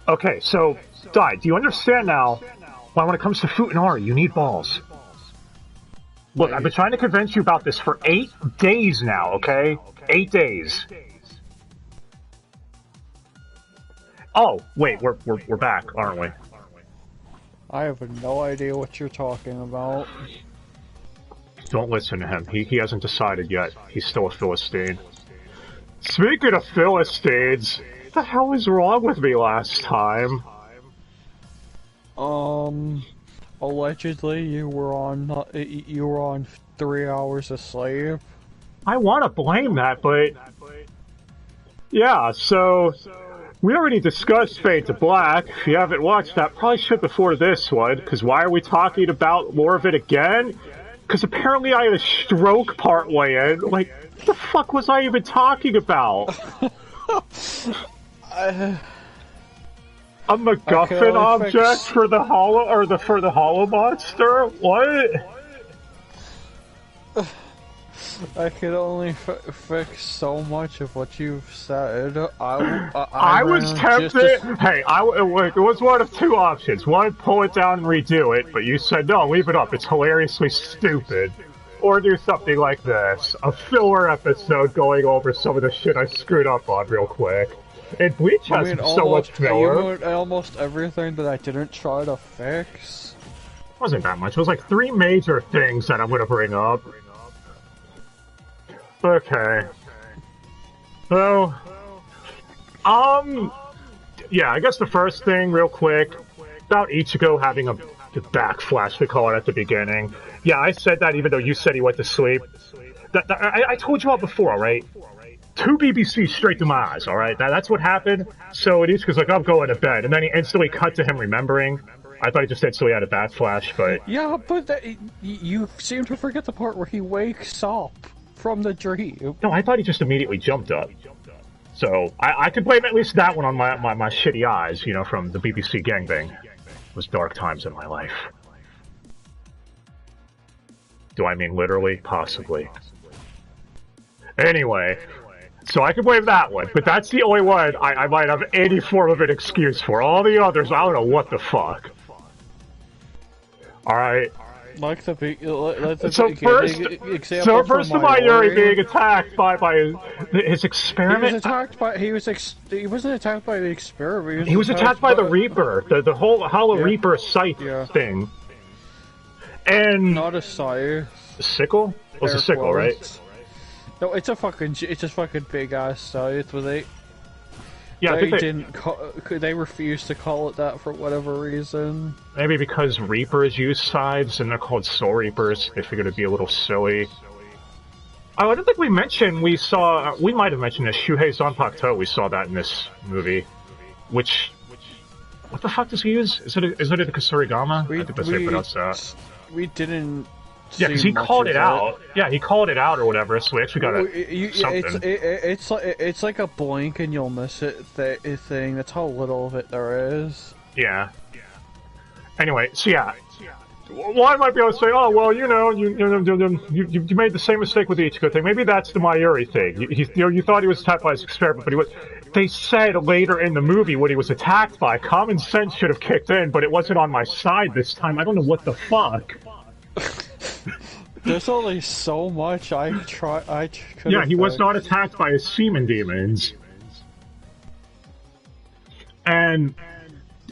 Okay, so, Dai, do you understand now why when it comes to Futanari, you need balls? Look, I've been trying to convince you about this for 8 days now, okay? 8 days. Oh, wait, we're back, aren't we? I have no idea what you're talking about. Don't listen to him. He hasn't decided yet. He's still a Philistine. Speaking of Philistines, what the hell was wrong with me last time? Allegedly you were on 3 hours of sleep. I want to blame that, but... Yeah, so... We already discussed Fade to Black. If you haven't watched that, probably should before this one, because why are we talking about more of it again? Because apparently I had a stroke partway in. Like, what the fuck was I even talking about? A MacGuffin object for the hollow monster? What? I can only fix so much of what you've said. I was tempted. Hey, it was one of two options. One, pull it down and redo it, but you said no, leave it up. It's hilariously stupid. Or do something like this: a filler episode going over some of the shit I screwed up on real quick. And Bleach has so much filler. Almost everything that I didn't try to fix. It wasn't that much. It was like 3 major things that I'm gonna bring up. Okay. So, yeah, I guess the first thing, real quick, about Ichigo having a backflash, we call it at the beginning. Yeah, I said that even though you said he went to sleep. I told you all before, alright? 2 BBC straight to my eyes, alright? That's what happened. So Ichigo's like, I'm going to bed. And then he instantly cut to him remembering. I thought he just instantly had a backflash, but... Yeah, but you seem to forget the part where he wakes up from the dream. No, I thought he just immediately jumped up. So, I could blame at least that one on my shitty eyes, you know, from the BBC gangbang. It was dark times in my life. Do I mean literally? Possibly. Anyway, so I could blame that one, but that's the only one I might have any form of an excuse for. All the others, I don't know what the fuck. Alright. Like the big, so first the Mayuri being attacked by his experiment. He wasn't attacked by the experiment. He was attacked by the Reaper, the whole Hollow Reaper scythe thing. And not a scythe. Sickle? It was a sickle, right? No, it's a fucking big ass scythe with it. Yeah, they refused to call it that for whatever reason. Maybe because Reapers use scythes and they're called Soul Reapers. They figured it'd be a little silly. Oh, I don't think we mentioned we might have mentioned this, Shuhei Zanpakuto, we saw that in this movie. Which, what the fuck does he use? Is it a Kasurigama? I think that's how you pronounce that. We didn't. Yeah, because he called it out. Yeah, he called it out or whatever, so we actually got something. It's like a blink and you'll miss it thing. That's how little of it there is. Yeah. Anyway, so yeah. Well, I might be able to say, oh, well, you know, you made the same mistake with the Ichigo thing. Maybe that's the Mayuri thing. You thought he was attacked by his experiment, but he was... They said later in the movie what he was attacked by. Common sense should have kicked in, but it wasn't on my side this time. I don't know what the fuck. There's only so much I could. Yeah, he was not attacked by his semen demons. And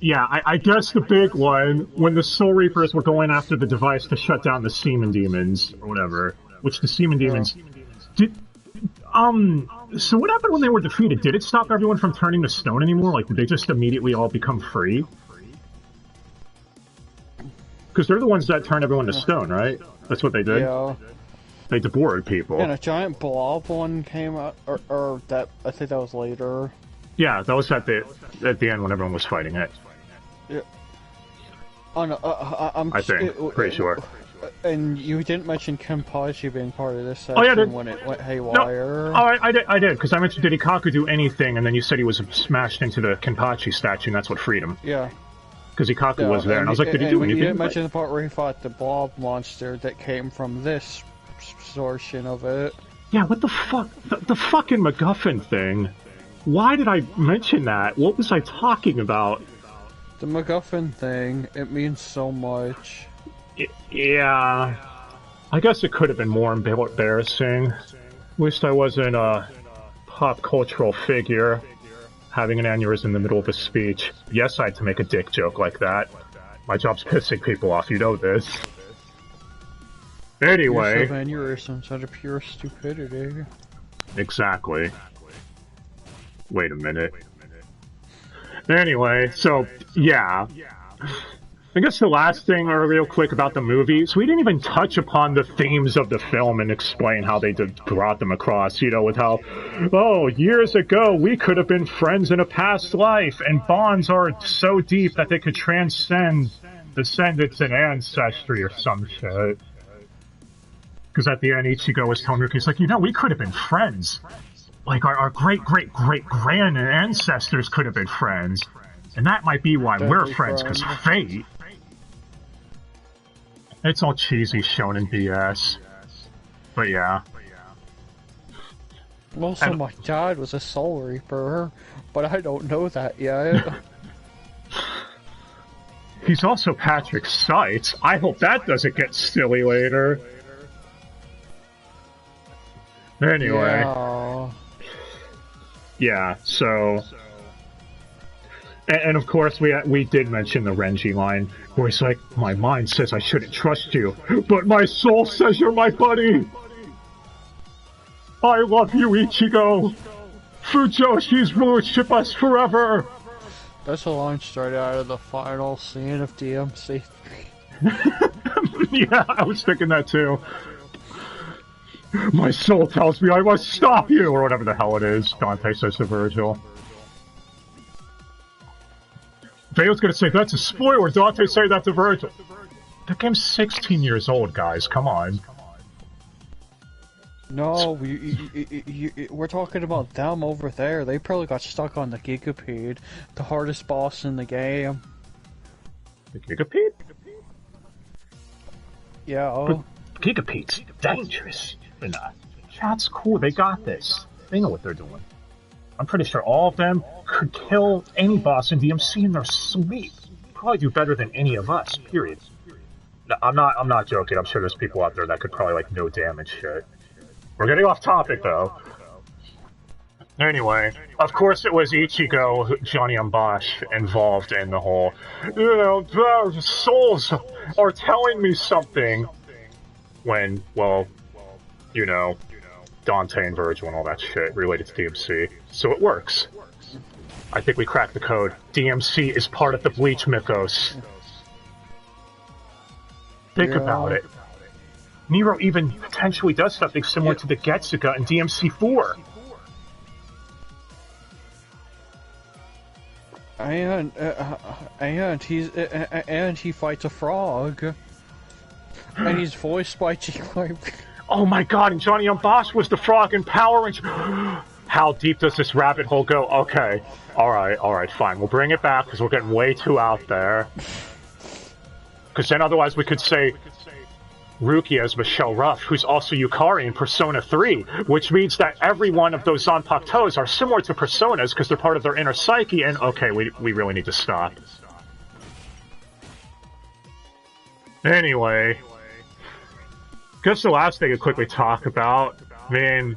yeah, I guess the big one, when the Soul Reapers were going after the device to shut down the semen demons or whatever, which the semen demons did. So what happened when they were defeated? Did it stop everyone from turning to stone anymore? Like, did they just immediately all become free? Because they're the ones that turned everyone to stone, right? That's what they did? Yeah. They debored people. And a giant blob one came out, or that, I think that was later. Yeah, that was at the end when everyone was fighting it. Yeah. Oh no, I think, pretty sure. And you didn't mention Kenpachi being part of this section when it went haywire. No. Oh, I did, because I mentioned did Ikaku do anything, and then you said he was smashed into the Kenpachi statue, and that's what freed him. Yeah. Because Ikaku was there, and I was like, did he do anything? You didn't mention the part where he fought the blob monster that came from this portion of it. Yeah, what the fuck? The fucking MacGuffin thing. Why did I mention that? What was I talking about? The MacGuffin thing, it means so much. Yeah. I guess it could have been more embarrassing. Wish I wasn't a pop cultural figure having an aneurysm in the middle of a speech. Yes, I had to make a dick joke like that. My job's pissing people off, you know this. Anyway. Use of aneurysms out of pure stupidity. Exactly. Wait a minute. Anyway, so, yeah. I guess the last thing, or real quick, about the movies, we didn't even touch upon the themes of the film and explain how they brought them across, you know, with how, oh, years ago, we could have been friends in a past life, and bonds are so deep that they could transcend descendants and ancestry or some shit. Because at the end, Ichigo was telling Ruki, he's like, you know, we could have been friends. Like, our great-great-great-grand ancestors could have been friends. And that might be why we're friends, because fate. It's all cheesy shonen BS. But yeah. Also, my dad was a Soul Reaper, but I don't know that yet. He's also Patrick Seitz. I hope that doesn't get silly later. Anyway. Yeah, so... And of course, we did mention the Renji line, where he's like, my mind says I shouldn't trust you, but my soul says you're my buddy! I love you, Ichigo! Fujoshi's worship us forever! That's a line straight out of the final scene of DMC. Yeah, I was thinking that too. My soul tells me I must stop you, or whatever the hell it is, Dante says to Virgil. Vayo's gonna say, that's a spoiler, Dante say that to Virgil. The game's 16 years old, guys, come on. No, we're talking about them over there. They probably got stuck on the Gigapede, the hardest boss in the game. The Gigapede? Yeah. But Gigapede's dangerous. Nah, chat's cool, they got this. They know what they're doing. I'm pretty sure all of them could kill any boss in DMC in their sleep. Probably do better than any of us, period. No, I'm not joking. I'm sure there's people out there that could probably, like, no damage shit. We're getting off topic, though. Anyway, of course it was Ichigo, Johnny Ambosh, involved in the whole, you know, the souls are telling me something. When, well, you know, Dante and Virgil and all that shit related to DMC. So it works. I think we cracked the code. DMC is part of the Bleach mythos. Think about it. Nero even potentially does something similar to the Getsuga in DMC 4. And he fights a frog. And he's voiced by G-Wipe. Oh my god, and Johnny Ambosh was the frog in Power Rangers. How deep does this rabbit hole go? Okay, alright, fine. We'll bring it back, because we're getting way too out there. Because then otherwise we could say Rukia as Michelle Ruff, who's also Yukari in Persona 3, which means that every one of those Zanpakutos are similar to Personas because they're part of their inner psyche, and okay, we really need to stop. Anyway, guess the last thing to quickly talk about, I mean,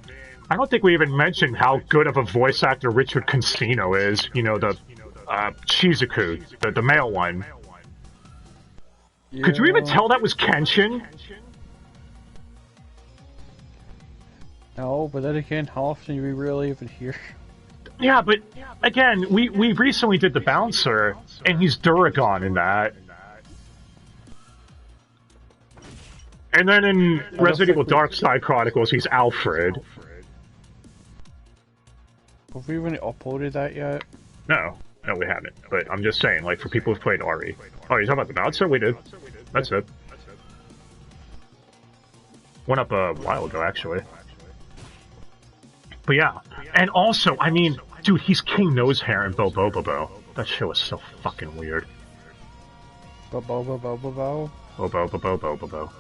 I don't think we even mentioned how good of a voice actor Richard Consino is, you know, the Shizuku, the male one. Yeah. Could you even tell that was Kenshin? No, but then again, how often do we really even hear? Yeah, but again, we recently did The Bouncer, and he's Duragon in that. And then in Resident Evil Dark Side Chronicles, he's Alfred. Have we even uploaded that yet? No, we haven't. But I'm just saying, like, for people who've played RE. Oh, you're talking about The Bouncer? We did. That's it. Went up a while ago, actually. But yeah. And also, I mean, dude, he's King Nosehair in Bobobobo. That show is so fucking weird. Bobobobobo? Bobobobobo.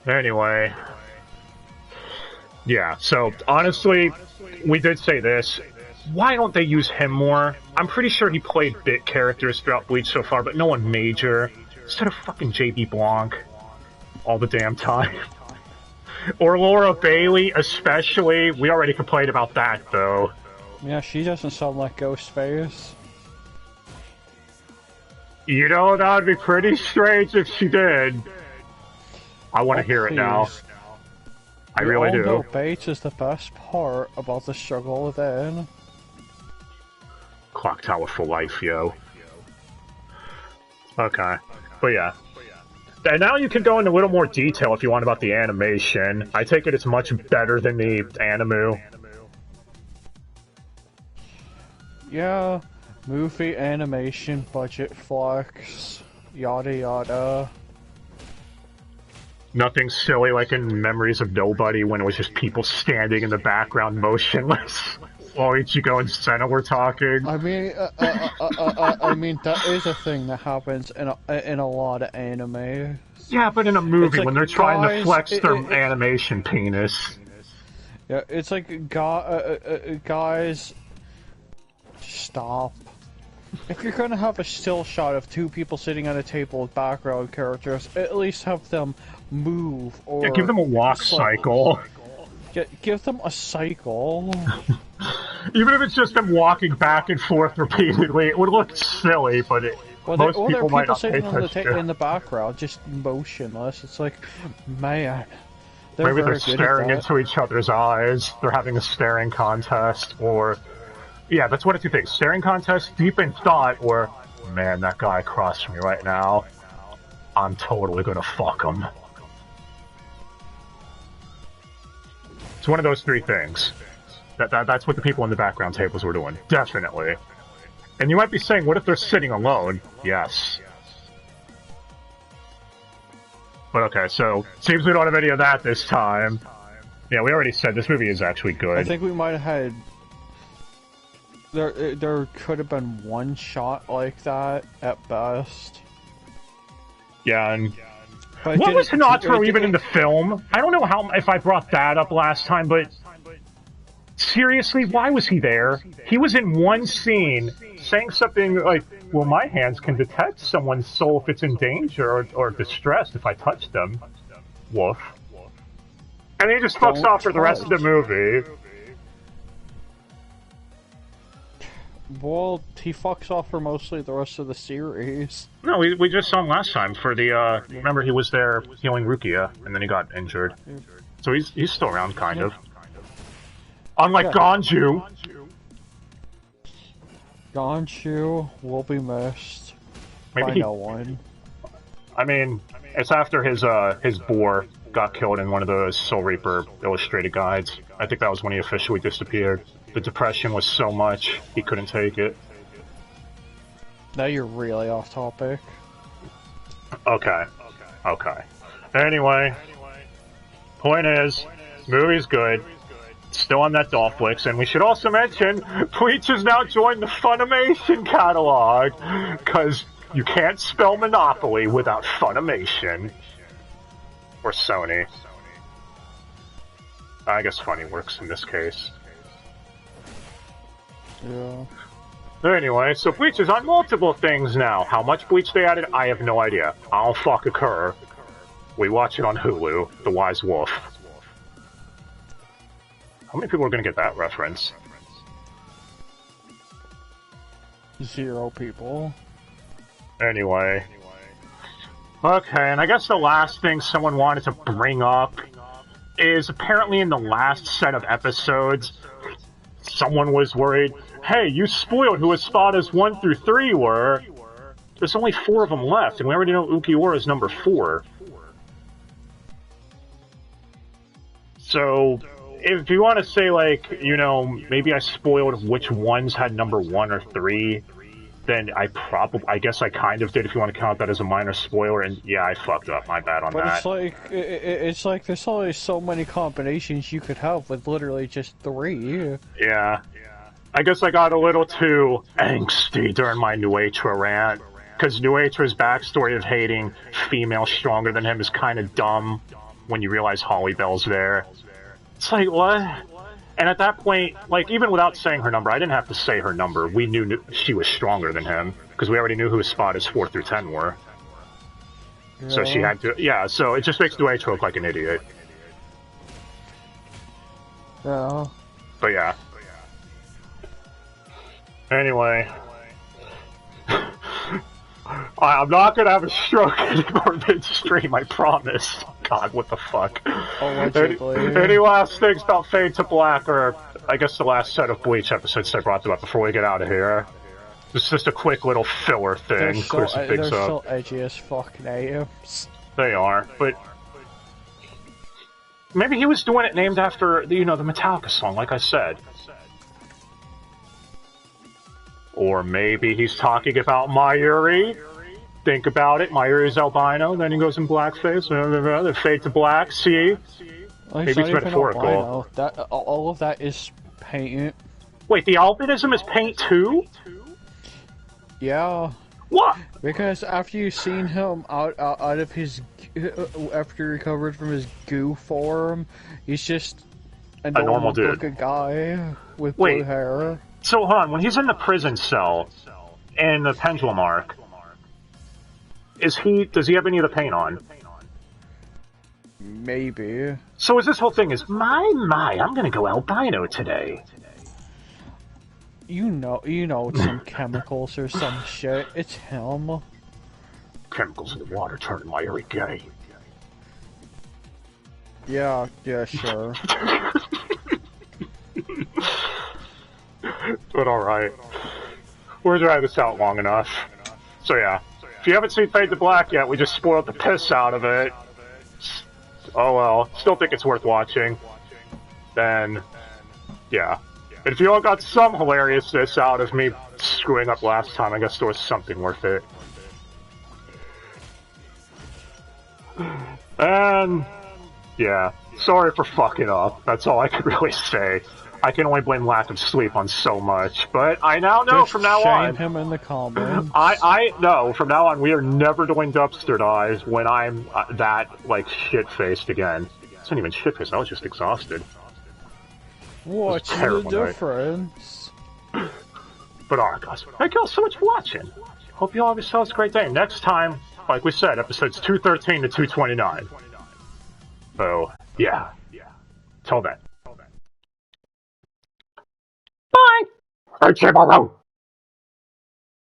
Anyway. Yeah, so, honestly, we did say this. Why don't they use him more? I'm pretty sure he played bit characters throughout Bleach so far, but no one major. Instead of fucking J.B. Blanc all the damn time. Or Laura Bailey, especially. We already complained about that, though. Yeah, she doesn't sound like Ghostface. You know, that would be pretty strange if she did. I want to hear it now. I really do. Know Bates is the best part about the struggle within. Clock Tower for life, yo. Okay. But yeah. And now you can go into a little more detail if you want about the animation. I take it it's much better than the anime. Yeah. Movie, animation, budget flex, yada yada. Nothing silly like in Memories of Nobody when it was just people standing in the background motionless. While Ichigo and Senna were talking. I mean, that is a thing that happens in a lot of anime. Yeah, but in a movie, like, when they're trying to flex their animation penis. Yeah, it's like, guys, stop. If you're gonna have a still shot of two people sitting at a table with background characters, at least have them move, or... Yeah, give them a walk cycle. Give them a cycle. Even if it's just them walking back and forth repeatedly, it would look silly, but most people might not pay attention. In the background, just motionless. It's like, man. Maybe they're staring into each other's eyes. They're having a staring contest, or... Yeah, that's one of two things. Staring contest, deep in thought, or... Man, that guy across from me right now. I'm totally gonna fuck him. It's one of those three things. That's what the people in the background tables were doing. Definitely. And you might be saying, what if they're sitting alone? Yes. But okay, so, seems we don't have any of that this time. Yeah, we already said this movie is actually good. I think we might have had... There could have been one shot like that, at best. Yeah, and... What was Hinataro even in the film? I don't know if I brought that up last time, but... Seriously, why was he there? He was in one scene, saying something like, well, my hands can detect someone's soul if it's in danger or distressed if I touch them. Woof. And he just fucks off for the rest of the movie. Well, he fucks off for mostly the rest of the series. No, we just saw him last time for the, remember he was there healing Rukia, and then he got injured. So he's still around, kind of. Unlike Ganju. Ganju will be missed by no one. I mean, it's after his boar got killed in one of the Soul Reaper illustrated guides. I think that was when he officially disappeared. The depression was so much, he couldn't take it. Now you're really off topic. Okay. Anyway, point is, movie's good. Still on that Netflix, and we should also mention, Bleach has now joined the Funimation catalog, because you can't spell Monopoly without Funimation. Or Sony. I guess Funny works in this case. Yeah. Anyway, so Bleach is on multiple things now. How much Bleach they added, I have no idea. I'll fuck occur. We watch it on Hulu, The Wise Wolf. How many people are going to get that reference? 0 people. Anyway. Okay, and I guess the last thing someone wanted to bring up is apparently in the last set of episodes, someone was worried, hey, you spoiled who Espada's 1 through 3 were. There's only 4 of them left, and we already know Ukiura is number 4. So... if you want to say, like, you know, maybe I spoiled which ones had number 1 or 3, then I guess I kind of did if you want to count that as a minor spoiler, and yeah, I fucked up, my bad on that. But it's like there's only so many combinations you could have with literally just 3. Yeah. I guess I got a little too angsty during my Nuetra rant, because Nuetra's backstory of hating female stronger than him is kind of dumb when you realize Holly Bell's there. It's like, what? And at that point, like, even without saying her number, I didn't have to say her number. We knew she was stronger than him, because we already knew who his spot is 4 through 10 were. Yeah. So she had to, yeah, so it just makes Duetro look like an idiot. Yeah. But yeah. Anyway. I'm not gonna have a stroke anymore midstream, I promise. God, what the fuck. Any last things about Fade to Black, or I guess the last set of Bleach episodes I brought up before we get out of here? It's just a quick little filler thing. They're still edgy as fuck names. They are, but maybe he was doing it named after, the Metallica song, like I said. Or maybe he's talking about Mayuri. Think about it. Mayuri's albino, then he goes in blackface. They fade to black. See? Maybe it's metaphorical. All of that is paint. Wait, the albinism is paint too? Yeah. What? Because after you've seen him out of his, after he recovered from his goo form, he's just a normal dude, a guy with blue hair. So, hon, when he's in the prison cell in the Pendulum Arc, does he have any of the paint on? Maybe. So is this whole thing is, my, I'm gonna go albino today. You know it's some chemicals or some shit. It's him. Chemicals in the water turning Mayuri gay. Yeah, sure. But alright. We're driving this out long enough. So yeah. If you haven't seen Fade to Black yet, we just spoiled the piss out of it. Oh well. Still think it's worth watching. Then, yeah. And if you all got some hilariousness out of me screwing up last time, I guess there was something worth it. And, yeah. Sorry for fucking up. That's all I could really say. I can only blame lack of sleep on so much, but I now know from now on. Shame him in the comments. I know from now on we are never doing Dubster Dies when I'm that, like, shit-faced again. It's not even shit-faced, I was just exhausted. What's the difference? But alright guys, thank you all so much for watching. Hope you all have yourselves a great day. Next time, like we said, episodes 213 to 229. So, yeah. Till then. Bye! Hey, tomorrow!